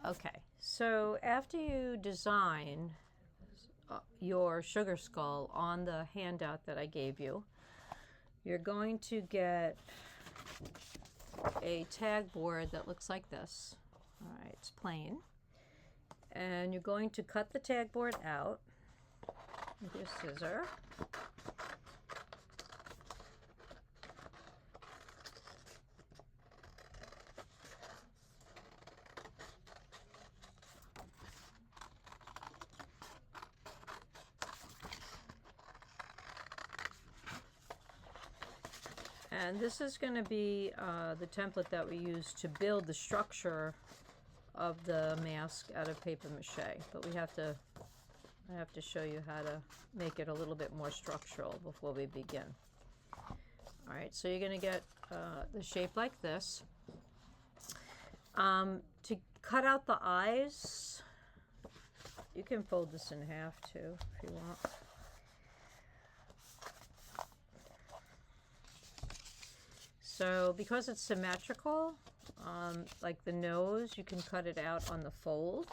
Okay, so after you design your sugar skull on the handout that I gave you, you're going to get a tag board that looks like this. All right, it's plain. And you're going to cut the tag board out with your scissor. And this is going to be the template that we use to build the structure of the mask out of paper mache. But I have to show you how to make it a little bit more structural before we begin. All right, so you're going to get the shape like this. To cut out the eyes, you can fold this in half too if you want. So because it's symmetrical, like the nose, you can cut it out on the fold.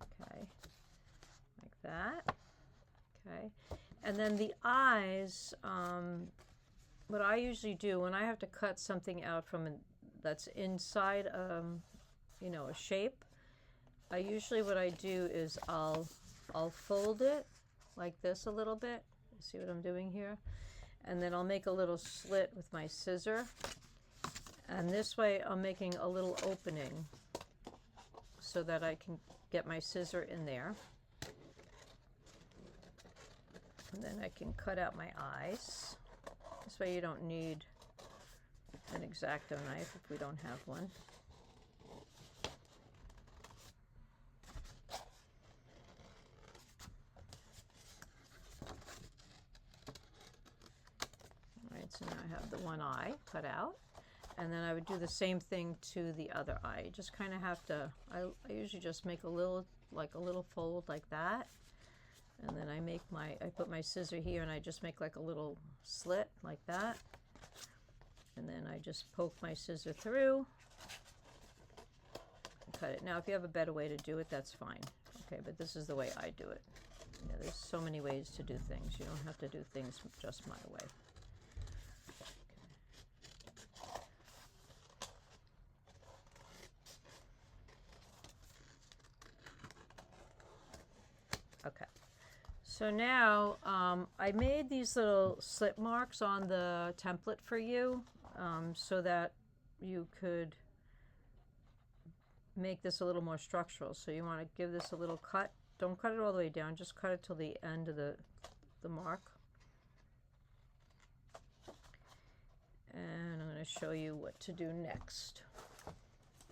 Okay, like that. Okay, and then the eyes, what I usually do when I have to cut something out from that's inside, you know, a shape, what I do is I'll fold it like this a little bit. See what I'm doing here? And then I'll make a little slit with my scissor. And this way I'm making a little opening so that I can get my scissor in there. And then I can cut out my eyes. This way you don't need an X-Acto knife if we don't have one. So now I have the one eye cut out, and then I would do the same thing to the other eye. You just kind of have to, I usually just make a little fold like that, and then I put my scissor here and I just make like a little slit like that, and then I just poke my scissor through and cut it. Now if you have a better way to do it, that's fine. Okay, but this is the way I do it. You know, there's so many ways to do things. You don't have to do things just my way. Okay, so now I made these little slit marks on the template for you so that you could make this a little more structural. So you want to give this a little cut. Don't cut it all the way down, just cut it till the end of the mark. And I'm going to show you what to do next.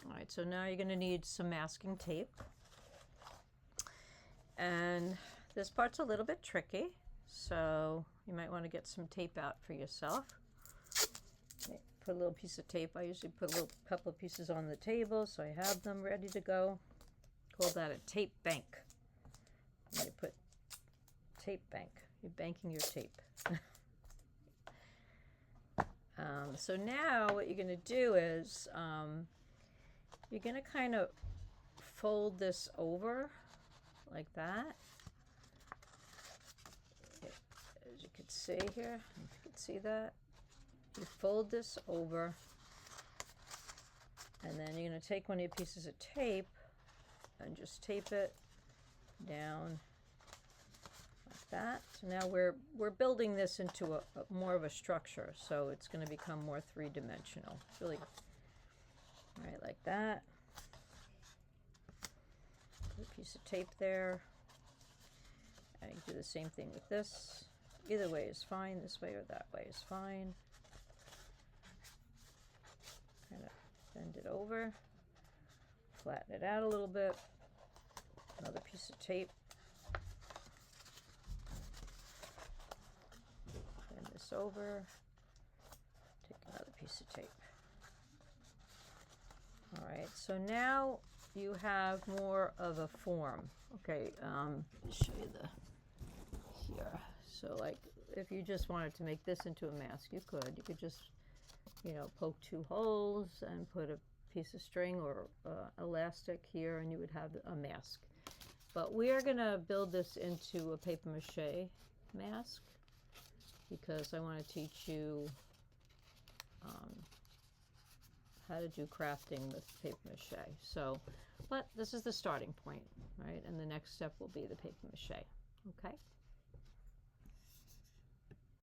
All right, so now you're going to need some masking tape. And this part's a little bit tricky, so you might want to get some tape out for yourself. Put a little piece of tape. I usually put a couple of pieces on the table so I have them ready to go. Call that a tape bank. And you put tape bank. You're banking your tape. So now what you're going to do is you're going to kind of fold this over like that. As you can see here, if you can see that, you fold this over, and then you're going to take one of your pieces of tape and just tape it down like that. So now we're building this into a more of a structure, so it's going to become more three-dimensional. Really, all right, like that. Put a piece of tape there. I can do the same thing with this. Either way is fine. This way or that way is fine. Kind of bend it over. Flatten it out a little bit. Another piece of tape. Bend this over. Take another piece of tape. All right, so now you have more of a form. Okay, let me show you here. So like if you just wanted to make this into a mask, you could. You could just, you know, poke 2 holes and put a piece of string or elastic here, and you would have a mask. But we are going to build this into a paper mache mask because I want to teach you how to do crafting with paper mache. So, but this is the starting point, right? And the next step will be the paper mache. Okay?